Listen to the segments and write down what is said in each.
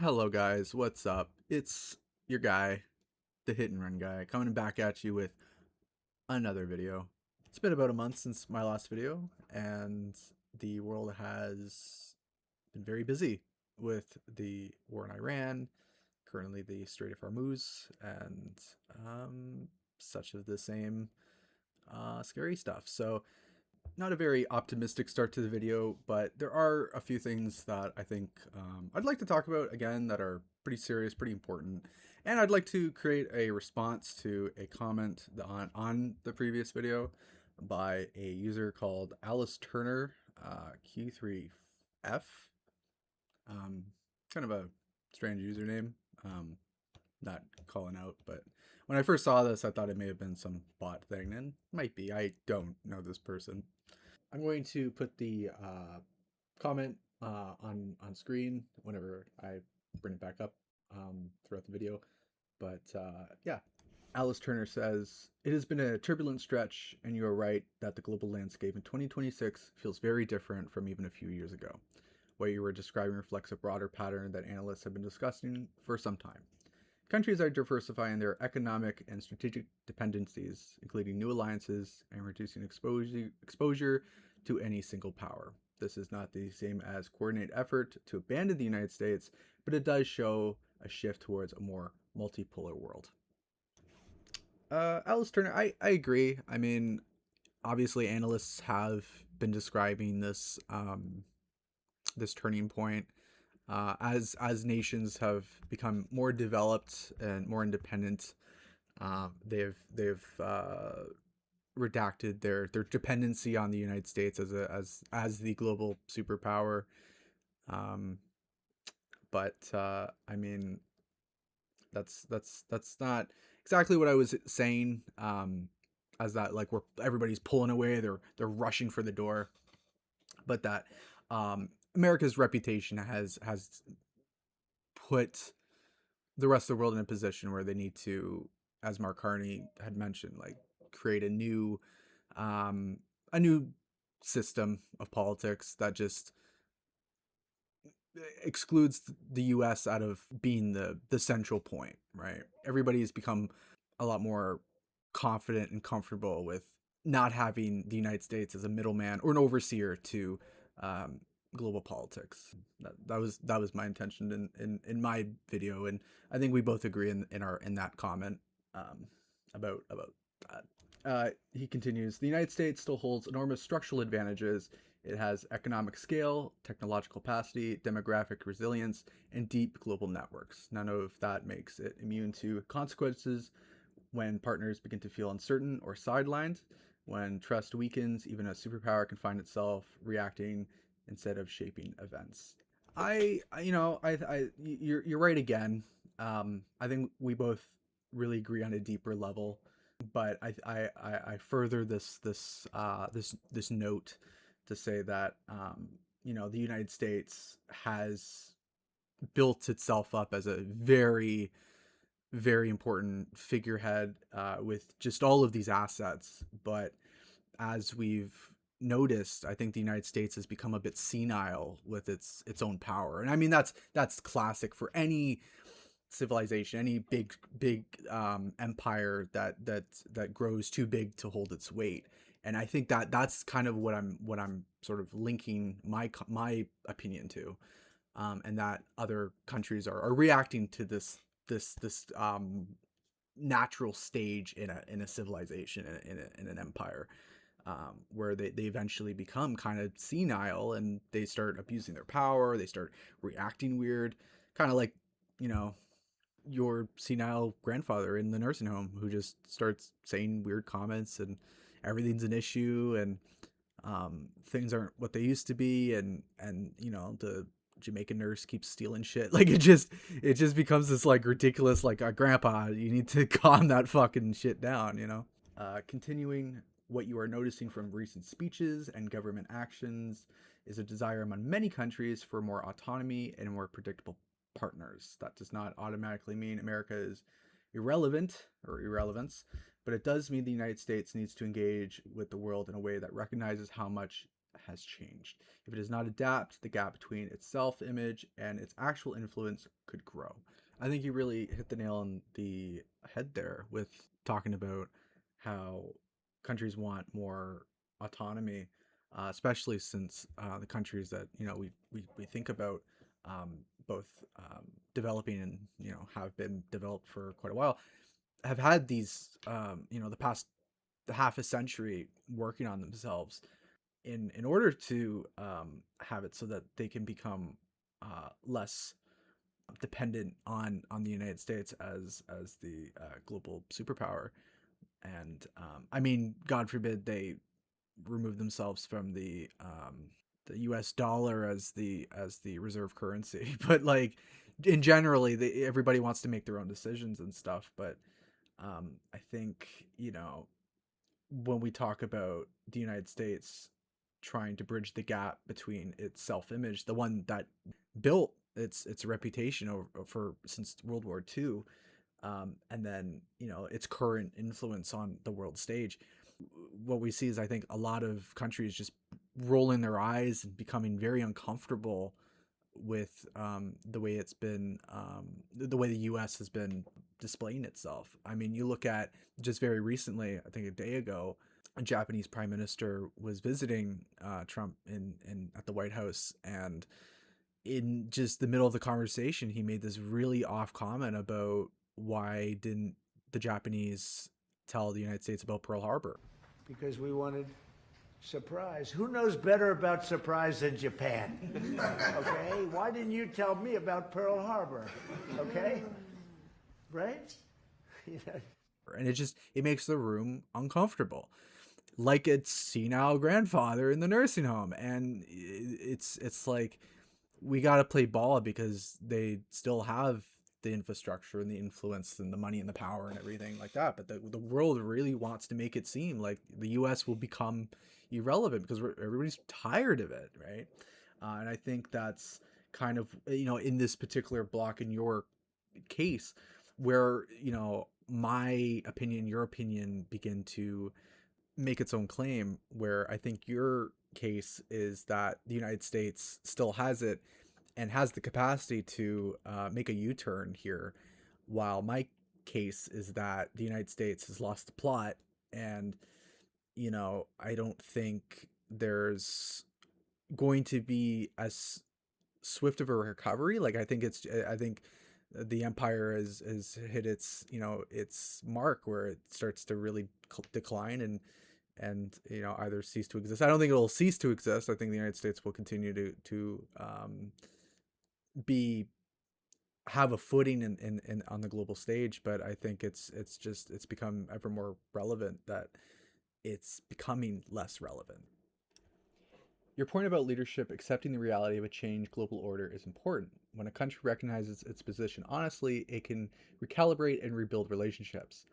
Hello, guys. What's up? It's your guy, the hit and run guy, coming back at you with another video. It's been about a month since my last video, and the world has been very busy with the war in Iran, currently the Strait of Hormuz, and such of the same scary stuff. So, not a very optimistic start to the video, but there are a few things that I think I'd like to talk about again that are pretty serious, pretty important. And I'd like to create a response to a comment on the previous video by a user called Alice Turner Q3F. Um, Kind of a strange username. Um, Not calling out, but when I first saw this, I thought it may have been some bot thing, and might be. I don't know this person. I'm going to put the comment on screen whenever I bring it back up throughout the video. But yeah, Alice Turner says, "It has been a turbulent stretch, and you are right that the global landscape in 2026 feels very different from even a few years ago. What you were describing reflects a broader pattern that analysts have been discussing for some time. Countries are diversifying their economic and strategic dependencies, including new alliances and reducing exposure to any single power. This is not the same as coordinated effort to abandon the United States, but it does show a shift towards a more multipolar world." Alice Turner, I agree. I mean, obviously, analysts have been describing this turning point as nations have become more developed and more independent. They've redacted their dependency on the United States as the global superpower. Um, but I mean, that's not exactly what I was saying. As that like we're everybody's pulling away, they're rushing for the door, but that America's reputation has put the rest of the world in a position where they need to, as Mark Carney had mentioned, like create um, a new system of politics that just excludes the U.S. out of being the central point. Right? Everybody has become a lot more confident and comfortable with not having the United States as a middleman or an overseer to um, global politics. That was my intention in my video, and I think we both agree in that comment um, about that. He continues, "The United States still holds enormous structural advantages. It has economic scale, technological capacity, demographic resilience, and deep global networks. None of that makes it immune to consequences when partners begin to feel uncertain or sidelined. When trust weakens, even a superpower can find itself reacting instead of shaping events." You're right again. I think we both really agree on a deeper level, but I further this note to say that the United States has built itself up as a very very important figurehead with just all of these assets. But as we've noticed, I think the United States has become a bit senile with its own power, and I mean that's classic for any civilization, any big empire that grows too big to hold its weight. And I think that's kind of what I'm sort of linking my opinion to, and that other countries are reacting to this natural stage in a civilization in an empire, where they eventually become kind of senile and they start abusing their power, they start reacting weird, kind of like you know your senile grandfather in the nursing home who just starts saying weird comments and everything's an issue, and things aren't what they used to be, and the Jamaican nurse keeps stealing shit. Like it just becomes this like ridiculous like grandpa, you need to calm that fucking shit down. Continuing, what you are noticing from recent speeches and government actions is a desire among many countries for more autonomy and more predictable partners. That does not automatically mean America is irrelevant or irrelevance, but it does mean the United States needs to engage with the world in a way that recognizes has changed. If it does not adapt, the gap between its self image and its actual influence could grow. I think you really hit the nail on the head there with talking about how countries want more autonomy, especially since the countries that we think about, both developing and have been developed for quite a while, have had these the past half a century working on themselves in order to have it so that they can become less dependent on the United States as the global superpower. And I mean, God forbid they remove themselves from the U.S. dollar as the reserve currency, but like in generally, everybody wants to make their own decisions and stuff. But I think when we talk about the United States trying to bridge the gap between its self-image, the one that built its reputation for since World War II, and then its current influence on the world stage, what we see is, I think, a lot of countries just rolling their eyes and becoming very uncomfortable with the way it's been, the way the U.S. has been displaying itself. I mean, you look at just very recently, I think a day ago, a Japanese prime minister was visiting Trump in at the White House, and in just the middle of the conversation, he made this really off comment about why didn't the Japanese tell the United States about Pearl Harbor. Because we wanted surprise. Who knows better about surprise than Japan? Okay? Why didn't you tell me about Pearl Harbor? Okay? Right? And it makes the room uncomfortable, like its senile grandfather in the nursing home. And it's like, we got to play ball because they still have the infrastructure and the influence and the money and the power and everything like that. But the world really wants to make it seem like the U.S. will become irrelevant because everybody's tired of it, right? And I think that's kind of, in this particular block in your case, where my opinion, your opinion begin to make its own claim, where I think your case is that the United States still has it and has the capacity to make a U-turn here, while my case is that the United States has lost the plot. And I don't think there's going to be as swift of a recovery. Like, I think the empire has hit its its mark where it starts to really decline and either cease to exist. I don't think it'll cease to exist. I think the United States will continue to be have a footing in on the global stage, but I think it's become ever more relevant that it's becoming less relevant. Your point about leadership accepting the reality of a changed global order is important. When a country recognizes its position honestly, it can recalibrate and rebuild relationships.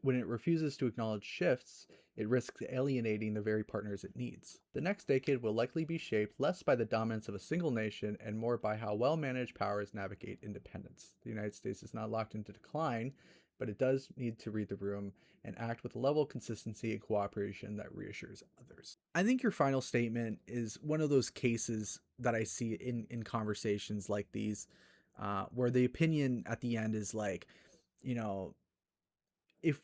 When it refuses to acknowledge shifts, it risks alienating the very partners it needs. The next decade will likely be shaped less by the dominance of a single nation and more by how well managed powers navigate independence. The United States is not locked into decline, but it does need to read the room and act with a level of consistency and cooperation that reassures others. I think your final statement is one of those cases that I see in conversations like these, where the opinion at the end is like, you know, if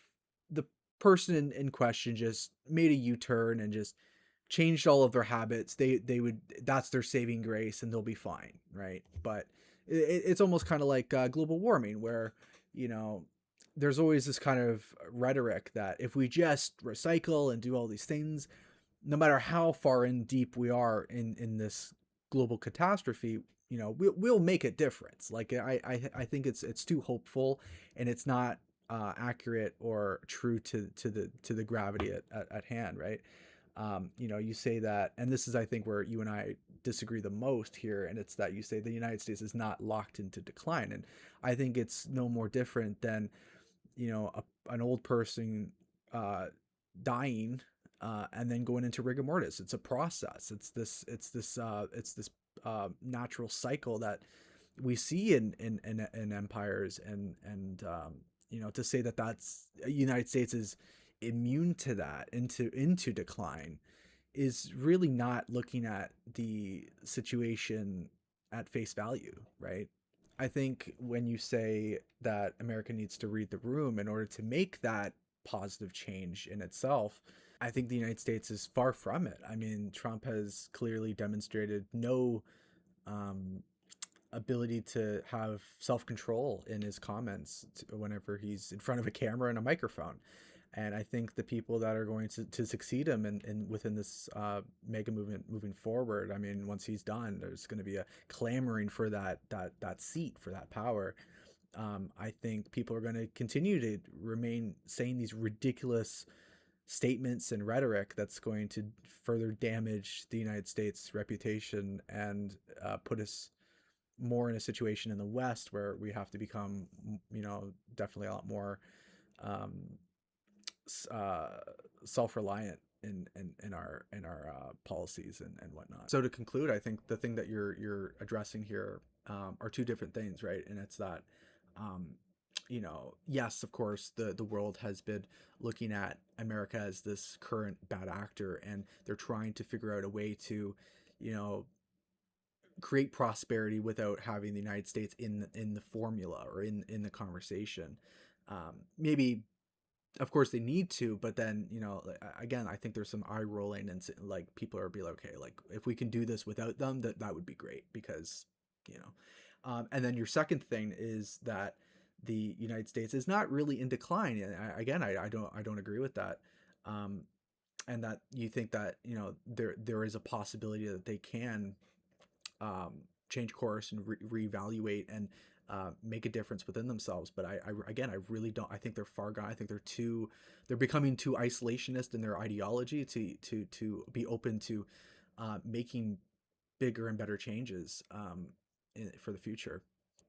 the person in question just made a U-turn and just changed all of their habits, they would, that's their saving grace and they'll be fine, right? But it's almost kind of like global warming, where there's always this kind of rhetoric that if we just recycle and do all these things, no matter how far in deep we are in this global catastrophe, we'll make a difference. Like I think it's too hopeful, and it's not accurate or true to the gravity at hand, right? You say that, and this is, I think, where you and I disagree the most here, and it's that you say the United States is not locked into decline, and I think it's no more different than an old person dying and then going into rigor mortis. It's a process. It's this natural cycle that we see in empires, and to say that that's United States is immune to that, into decline, is really not looking at the situation at face value, right? I think when you say that America needs to read the room in order to make that positive change in itself, I think the United States is far from it. I mean, Trump has clearly demonstrated no um, ability to have self control in his comments whenever he's in front of a camera and a microphone. And I think the people that are going to succeed him in within this mega movement moving forward, I mean, once he's done, there's going to be a clamoring for that seat, for that power. I think people are going to continue to remain saying these ridiculous statements and rhetoric that's going to further damage the United States reputation and put us more in a situation in the West where we have to become, definitely a lot more um, uh, self-reliant in our policies and whatnot. So to conclude, I think the thing that you're addressing here are two different things, right? And it's that um, yes, of course, the world has been looking at America as this current bad actor, and they're trying to figure out a way to, you know, create prosperity without having the United States in the formula or in the conversation. Maybe, of course, they need to, but then again, I think there's some eye rolling and like people are be like, okay, like if we can do this without them, that would be great because you know. And then your second thing is that the United States is not really in decline, and again, I don't agree with that. Um, and that you think that there is a possibility that they can change course and reevaluate and make a difference within themselves. But again, I really don't. I think they're far gone. I think they're becoming too isolationist in their ideology to be open to making bigger and better changes for the future.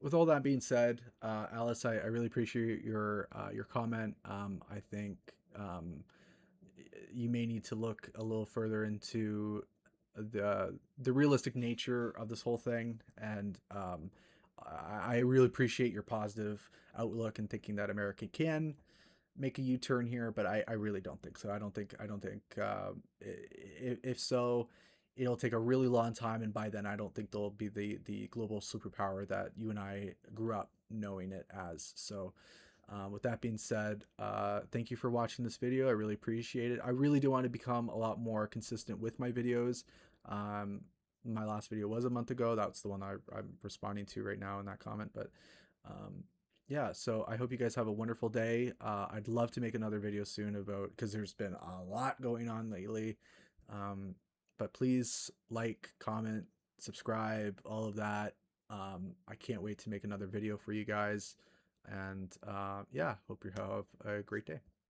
With all that being said, Alice, I really appreciate your comment. I think you may need to look a little further into the realistic nature of this whole thing, and I really appreciate your positive outlook and thinking that America can make a U-turn here, but I really don't think so. I don't think if so, it'll take a really long time, and by then I don't think they'll be the global superpower that you and I grew up knowing it as. So with that being said, thank you for watching this video. I really appreciate it. I really do want to become a lot more consistent with my videos. Um, my last video was a month ago. That's the one I'm responding to right now in that comment. But yeah, so I hope you guys have a wonderful day. I'd love to make another video soon about, because there's been a lot going on lately. Um, but please like, comment, subscribe, all of that. I can't wait to make another video for you guys. And yeah, hope you have a great day.